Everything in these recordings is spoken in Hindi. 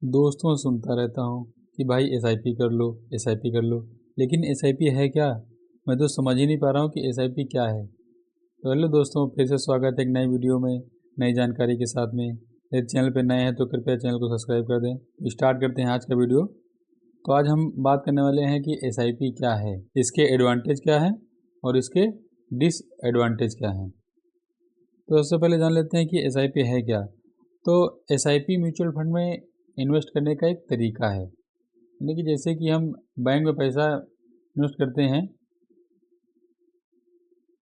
दोस्तों सुनता रहता हूँ कि भाई एसआईपी कर लो, एसआईपी कर लो, लेकिन एसआईपी है क्या? मैं तो समझ ही नहीं पा रहा हूँ कि एसआईपी क्या है। तो हेलो दोस्तों, फिर से स्वागत है एक नई वीडियो में, नई जानकारी के साथ में। यदि चैनल पर नए हैं तो कृपया चैनल को सब्सक्राइब कर दें। स्टार्ट करते हैं आज का वीडियो। तो आज हम बात करने वाले हैं कि एसआईपी क्या है, इसके एडवांटेज क्या है और इसके डिसएडवांटेज क्या हैं। तो सबसे पहले जान लेते हैं कि एसआईपी है क्या। तो एसआईपी म्यूचुअल फंड में इन्वेस्ट करने का एक तरीका है, यानी कि जैसे कि हम बैंक में पैसा इन्वेस्ट करते हैं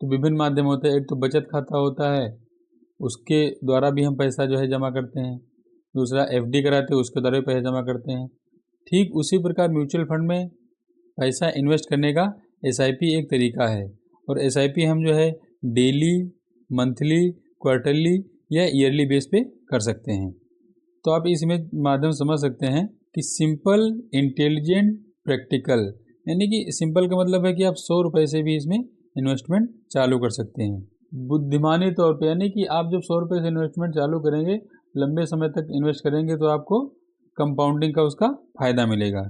तो विभिन्न माध्यम होते हैं। एक तो बचत खाता होता है, उसके द्वारा भी हम पैसा जो है जमा करते हैं। दूसरा एफडी कराते हैं, उसके द्वारा भी पैसा जमा करते हैं। ठीक उसी प्रकार म्यूचुअल फंड में पैसा इन्वेस्ट करने का एसआईपी एक तरीका है। और एसआईपी हम जो है डेली, मंथली, क्वार्टरली या ईयरली बेस पे कर सकते हैं। तो आप इसमें माध्यम समझ सकते हैं कि सिंपल, इंटेलिजेंट, प्रैक्टिकल, यानी कि सिंपल का मतलब है कि आप 100 रुपये से भी इसमें इन्वेस्टमेंट चालू कर सकते हैं बुद्धिमानी तौर पे। यानी कि आप जब 100 रुपये से इन्वेस्टमेंट चालू करेंगे, लंबे समय तक इन्वेस्ट करेंगे तो आपको कंपाउंडिंग का उसका फ़ायदा मिलेगा।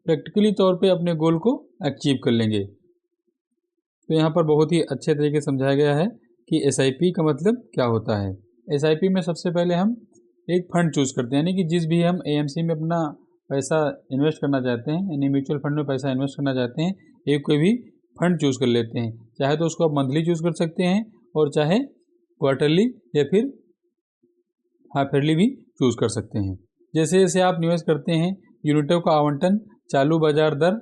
प्रैक्टिकली तौर पे अपने गोल को अचीव कर लेंगे। तो यहाँ पर बहुत ही अच्छे तरीके से समझाया गया है कि एसआईपी का मतलब क्या होता है। एसआईपी में सबसे पहले हम एक फंड चूज़ करते हैं, यानी कि जिस भी हम एएमसी में अपना पैसा इन्वेस्ट करना चाहते हैं, यानी म्यूचुअल फंड में पैसा इन्वेस्ट करना चाहते हैं, एक कोई भी फंड चूज़ कर लेते हैं। चाहे तो उसको आप मंथली चूज़ कर सकते हैं और चाहे क्वार्टरली या फिर हाफ ईयरली भी चूज़ कर सकते हैं। जैसे जैसे आप निवेश करते हैं, यूनिटों का आवंटन चालू बाजार दर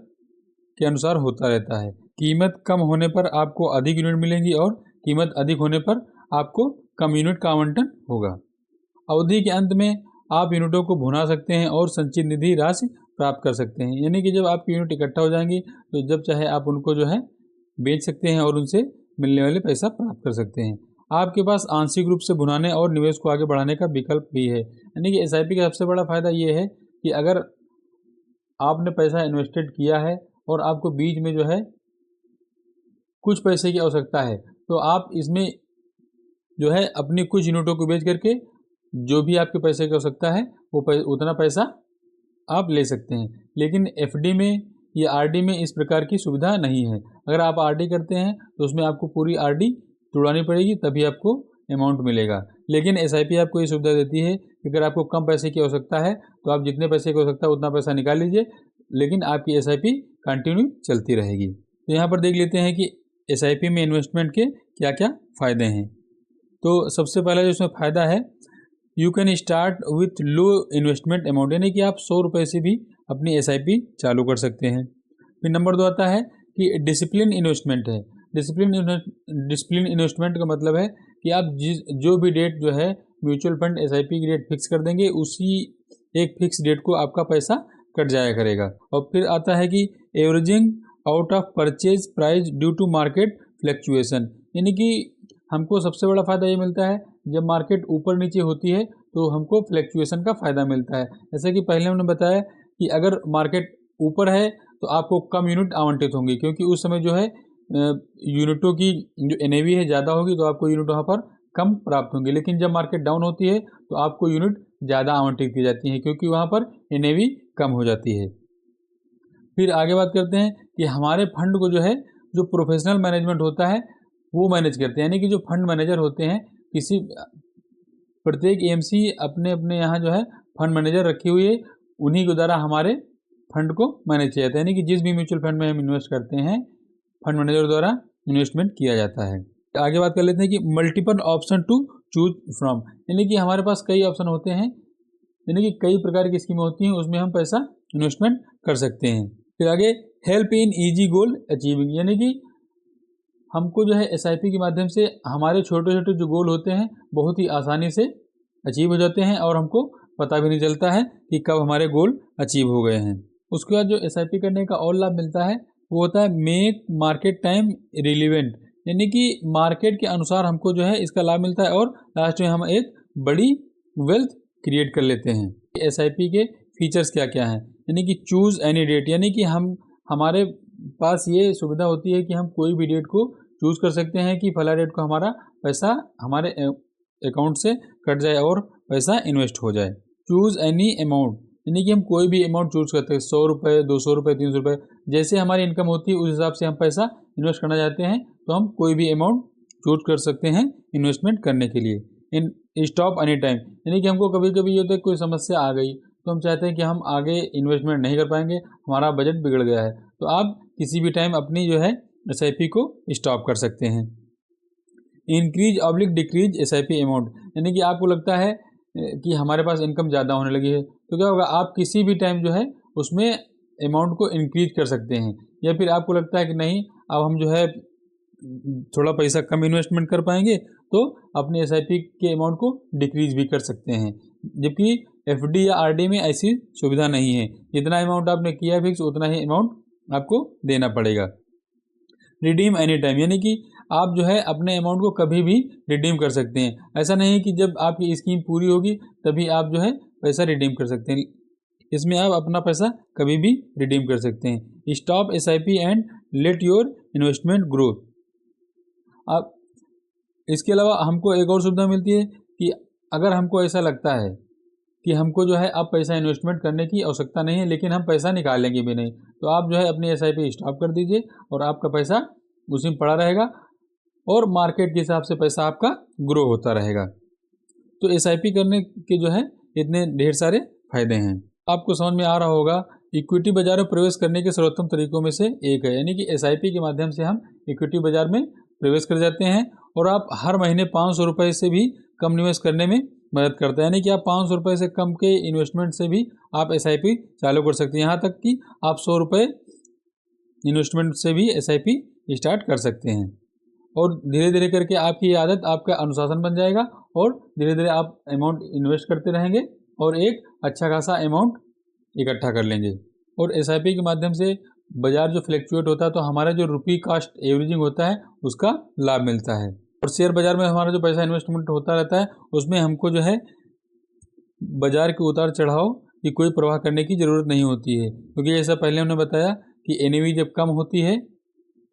के अनुसार होता रहता है। कीमत कम होने पर आपको अधिक यूनिट मिलेंगी और कीमत अधिक होने पर आपको कम यूनिट का आवंटन होगा। अवधि के अंत में आप यूनिटों को भुना सकते हैं और संचित निधि राशि प्राप्त कर सकते हैं, यानी कि जब आपकी यूनिट इकट्ठा हो जाएंगी तो जब चाहे आप उनको जो है बेच सकते हैं और उनसे मिलने वाले पैसा प्राप्त कर सकते हैं। आपके पास आंशिक रूप से भुनाने और निवेश को आगे बढ़ाने का विकल्प भी है, यानी कि एसआईपी का सबसे बड़ा फायदा ये है कि अगर आपने पैसा इन्वेस्टेड किया है और आपको बीच में जो है कुछ पैसे की आवश्यकता है, तो आप इसमें जो है अपनी कुछ यूनिटों को बेच करके जो भी आपके पैसे की आवश्यकता है वो उतना पैसा आप ले सकते हैं। लेकिन एफडी में या आरडी में इस प्रकार की सुविधा नहीं है। अगर आप आरडी करते हैं तो उसमें आपको पूरी आरडी तुड़ानी पड़ेगी, तभी आपको अमाउंट मिलेगा। लेकिन एसआईपी आपको ये सुविधा देती है कि अगर आपको कम पैसे की आवश्यकता है तो आप जितने पैसे की आवश्यकता है उतना पैसा निकाल लीजिए, लेकिन आपकी एसआईपी कंटिन्यू चलती रहेगी। तो यहाँ पर देख लेते हैं कि एसआईपी में इन्वेस्टमेंट के क्या क्या फ़ायदे हैं। तो सबसे पहला जो इसमें फ़ायदा है, you can start with low investment amount, यानी कि आप 100 रुपये से भी अपनी एसआईपी चालू कर सकते हैं। फिर नंबर 2 आता है कि डिसिप्लिन इन्वेस्टमेंट है। डिसिप्लिन इन्वेस्टमेंट का मतलब है कि आप जो भी डेट जो है म्यूचुअल फंड एसआईपी की डेट फिक्स कर देंगे, उसी एक फिक्स डेट को आपका पैसा कट जाया करेगा। और फिर आता है कि averaging out of purchase price due to market fluctuation, यानी कि हमको सबसे बड़ा फ़ायदा ये मिलता है जब मार्केट ऊपर नीचे होती है तो हमको फ्लैक्चुएशन का फ़ायदा मिलता है। जैसे कि पहले हमने बताया कि अगर मार्केट ऊपर है तो आपको कम यूनिट आवंटित होंगे, क्योंकि उस समय जो है यूनिटों की जो एनएवी है ज़्यादा होगी तो आपको यूनिट वहाँ पर कम प्राप्त होंगे। लेकिन जब मार्केट डाउन होती है तो आपको यूनिट ज़्यादा आवंटित की जाती है, क्योंकि वहाँ पर एनएवी कम हो जाती है। फिर आगे बात करते हैं कि हमारे फंड को जो है जो प्रोफेशनल मैनेजमेंट होता है वो मैनेज करते हैं, यानी कि जो फंड मैनेजर होते हैं, किसी प्रत्येक एएमसी अपने अपने यहाँ जो है फंड मैनेजर रखी हुई है, उन्हीं के द्वारा हमारे फंड को मैनेज किया जाता है। यानी कि जिस भी म्यूचुअल फंड में हम इन्वेस्ट करते हैं, फंड मैनेजर द्वारा इन्वेस्टमेंट किया जाता है। आगे बात कर लेते हैं कि multiple option to choose from, यानी कि हमारे पास कई ऑप्शन होते हैं, यानी कि कई प्रकार की स्कीमें होती हैं, उसमें हम पैसा इन्वेस्टमेंट कर सकते हैं। फिर आगे help in easy goal achieving, यानी कि हमको जो है एसआईपी के माध्यम से हमारे छोटे छोटे जो गोल होते हैं बहुत ही आसानी से अचीव हो जाते हैं और हमको पता भी नहीं चलता है कि कब हमारे गोल अचीव हो गए हैं। उसके बाद जो एसआईपी करने का और लाभ मिलता है वो होता है मेक मार्केट टाइम रिलीवेंट, यानी कि मार्केट के अनुसार हमको जो है इसका लाभ मिलता है और लास्ट में हम एक बड़ी वेल्थ क्रिएट कर लेते हैं। एसआईपी के फीचर्स क्या क्या हैं, यानी कि चूज़ एनी डेट, यानी कि हमारे पास ये सुविधा होती है कि हम कोई भी डेट को चूज़ कर सकते हैं कि फला डेट को हमारा पैसा हमारे अकाउंट से कट जाए और पैसा इन्वेस्ट हो जाए। चूज़ एनी अमाउंट, यानी कि हम कोई भी अमाउंट चूज करते हैं, 100 रुपये, 200 रुपये, 300 रुपये, जैसे हमारी इनकम होती है उस हिसाब से हम पैसा इन्वेस्ट करना चाहते हैं तो हम कोई भी अमाउंट चूज कर सकते हैं इन्वेस्टमेंट करने के लिए। इन स्टॉप एनी टाइम, यानी कि हमको कभी कभी ये होता है कोई समस्या आ गई तो हम चाहते हैं कि हम आगे इन्वेस्टमेंट नहीं कर पाएंगे, हमारा बजट बिगड़ गया है, तो आप किसी भी टाइम अपनी जो है SIP को स्टॉप कर सकते हैं। Increase oblique decrease SIP amount, यानी कि आपको लगता है कि हमारे पास इनकम ज़्यादा होने लगी है तो क्या होगा, आप किसी भी टाइम जो है उसमें अमाउंट को इंक्रीज कर सकते हैं। या फिर आपको लगता है कि नहीं, अब हम जो है थोड़ा पैसा कम इन्वेस्टमेंट कर पाएंगे तो अपने SIP के अमाउंट को डिक्रीज भी कर सकते हैं, जबकि FD या RD में ऐसी सुविधा नहीं है। जितना अमाउंट आपने किया है फिक्स उतना ही अमाउंट आपको देना पड़ेगा। रिडीम एनी टाइम, यानी कि आप जो है अपने अमाउंट को कभी भी रिडीम कर सकते हैं। ऐसा नहीं है कि जब आपकी स्कीम पूरी होगी तभी आप जो है पैसा रिडीम कर सकते हैं, इसमें आप अपना पैसा कभी भी रिडीम कर सकते हैं। Stop SIP and let your investment grow. अब इसके अलावा हमको एक और सुविधा मिलती है कि अगर हमको ऐसा लगता है कि हमको जो है अब पैसा इन्वेस्टमेंट करने की आवश्यकता नहीं है लेकिन हम पैसा निकालेंगे भी नहीं, तो आप जो है अपनी SIP स्टॉप कर दीजिए और आपका पैसा उसी में पड़ा रहेगा और मार्केट के हिसाब से पैसा आपका ग्रो होता रहेगा। तो SIP करने के जो है इतने ढेर सारे फायदे हैं। आपको समझ में आ रहा होगा, इक्विटी बाजार में प्रवेश करने के सर्वोत्तम तरीकों में से एक है, यानी कि SIP के माध्यम से हम इक्विटी बाजार में प्रवेश कर जाते हैं और आप हर महीने 500 रुपये से भी कम निवेश करने में मदद करता है, यानी कि आप 500 रुपये से कम के इन्वेस्टमेंट से भी आप SIP चालू कर सकते हैं। यहाँ तक कि आप 100 रुपये इन्वेस्टमेंट से भी SIP स्टार्ट कर सकते हैं और धीरे धीरे करके आपकी आदत आपका अनुशासन बन जाएगा और धीरे धीरे आप अमाउंट इन्वेस्ट करते रहेंगे और एक अच्छा खासा अमाउंट इकट्ठा कर लेंगे। और SIP के माध्यम से बाजार जो फ्लैक्चुएट होता है तो हमारा जो रुपी कास्ट एवरेजिंग होता है उसका लाभ मिलता है। और शेयर बाजार में हमारा जो पैसा इन्वेस्टमेंट होता रहता है उसमें हमको जो है बाजार के उतार चढ़ाव की कोई परवाह करने की ज़रूरत नहीं होती है, क्योंकि जैसा पहले हमने बताया कि NAV जब कम होती है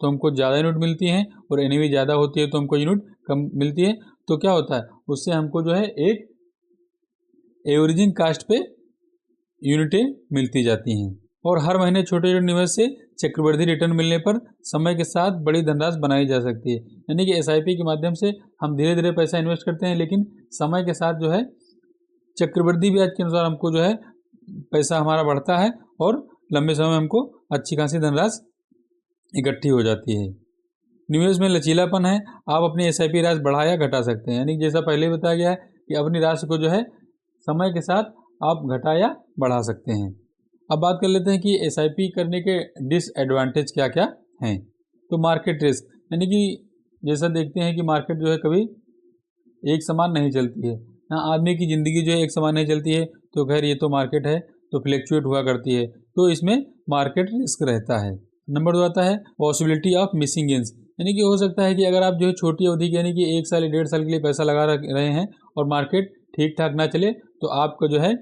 तो हमको ज़्यादा यूनिट मिलती हैं और NAV ज़्यादा होती है तो हमको यूनिट कम मिलती है। तो क्या होता है, उससे हमको जो है एक एवरेजिंग कास्ट पे यूनिटें मिलती जाती हैं और हर महीने छोटे छोटे निवेश से चक्रवृद्धि रिटर्न मिलने पर समय के साथ बड़ी धनराशि बनाई जा सकती है। यानी कि SIP के माध्यम से हम धीरे धीरे पैसा इन्वेस्ट करते हैं लेकिन समय के साथ जो है चक्रवृद्धि ब्याज के अनुसार हमको जो है पैसा हमारा बढ़ता है और लंबे समय में हमको अच्छी खासी धनराशि इकट्ठी हो जाती है। निवेश में लचीलापन है, आप अपनी SIP राशि बढ़ा या घटा सकते हैं, यानी जैसा पहले बताया गया है कि अपनी राशि को जो है समय के साथ आप घटा या बढ़ा सकते हैं। अब बात कर लेते हैं कि SIP करने के डिसएडवांटेज क्या क्या हैं। तो मार्केट रिस्क, यानी कि जैसा देखते हैं कि मार्केट जो है कभी एक समान नहीं चलती है। यहाँ आदमी की ज़िंदगी जो है एक समान नहीं चलती है, तो खैर ये तो मार्केट है तो फ्लैक्चुएट हुआ करती है, तो इसमें मार्केट रिस्क रहता है। नंबर 2 आता है पॉसिबिलिटी ऑफ मिसिंग गेंस, यानी कि हो सकता है कि अगर आप जो है छोटी अवधि की यानी कि 1 साल या 1.5 साल के लिए पैसा लगा रहे हैं और मार्केट ठीक ठाक ना चले तो आपको जो है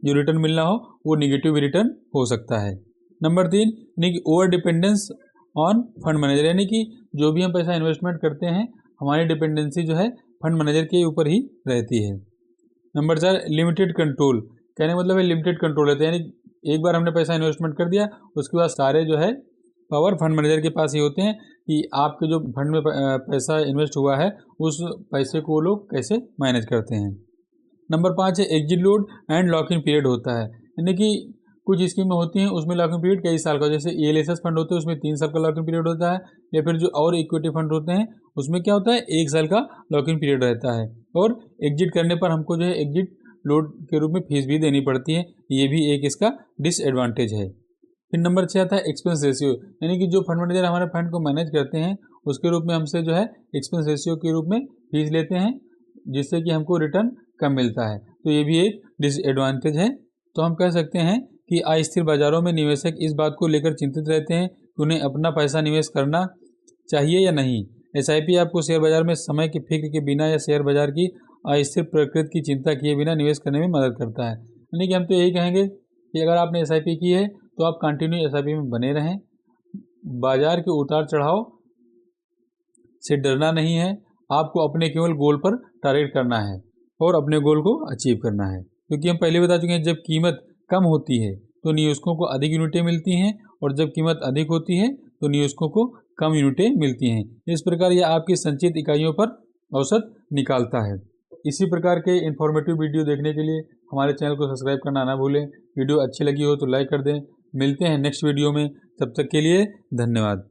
जो रिटर्न मिलना हो वो निगेटिव रिटर्न हो सकता है। नंबर 3 यानी कि over dependence on fund manager, यानी कि जो भी हम पैसा इन्वेस्टमेंट करते हैं हमारी डिपेंडेंसी जो है फंड मैनेजर के ऊपर ही रहती है। नंबर 4 लिमिटेड कंट्रोल, कहने का मतलब है लिमिटेड कंट्रोल रहता है, यानी एक बार हमने पैसा इन्वेस्टमेंट कर दिया उसके बाद सारे जो है पावर फंड मैनेजर के पास ही होते हैं कि आपके जो फंड में पैसा इन्वेस्ट हुआ है उस पैसे को वो लोग कैसे मैनेज करते हैं। नंबर 5 है exit load and lock in period होता है, यानी कि कुछ स्कीमें होती हैं उसमें लॉक इन पीरियड कई साल का, जैसे ELSS फंड होते हैं उसमें 3 साल का लॉक इन पीरियड होता है, या फिर जो और इक्विटी फंड होते हैं उसमें क्या होता है 1 साल का लॉक इन पीरियड रहता है और एग्जिट करने पर हमको जो है एग्जिट लोड के रूप में फीस भी देनी पड़ती है, ये भी एक इसका डिसएडवांटेज है। फिर नंबर 6 आता है एक्सपेंस रेशियो, यानी कि जो फंड मैनेजर हमारे फंड को मैनेज करते हैं उसके रूप में हमसे जो है एक्सपेंस रेशियो के रूप में फीस लेते हैं जिससे कि हमको रिटर्न कम मिलता है, तो ये भी एक डिसएडवांटेज है। तो हम कह सकते हैं कि अस्थिर बाजारों में निवेशक इस बात को लेकर चिंतित रहते हैं कि उन्हें अपना पैसा निवेश करना चाहिए या नहीं। SIP आपको शेयर बाजार में समय की फिक्र के बिना या शेयर बाजार की अस्थिर प्रकृति की चिंता किए बिना निवेश करने में मदद करता है। यानी कि हम तो यही कहेंगे कि अगर आपने SIP की है तो आप कंटिन्यू SIP में बने रहें, बाजार के उतार चढ़ाव से डरना नहीं है, आपको अपने केवल गोल पर टारगेट करना है और अपने गोल को अचीव करना है। क्योंकि हम पहले बता चुके हैं जब कीमत कम होती है तो निवेशकों को अधिक यूनिटें मिलती हैं और जब कीमत अधिक होती है तो निवेशकों को कम यूनिटें मिलती हैं। इस प्रकार यह आपकी संचित इकाइयों पर औसत निकालता है। इसी प्रकार के इन्फॉर्मेटिव वीडियो देखने के लिए हमारे चैनल को सब्सक्राइब करना ना भूलें। वीडियो अच्छी लगी हो तो लाइक कर दें। मिलते हैं नेक्स्ट वीडियो में, तब तक के लिए धन्यवाद।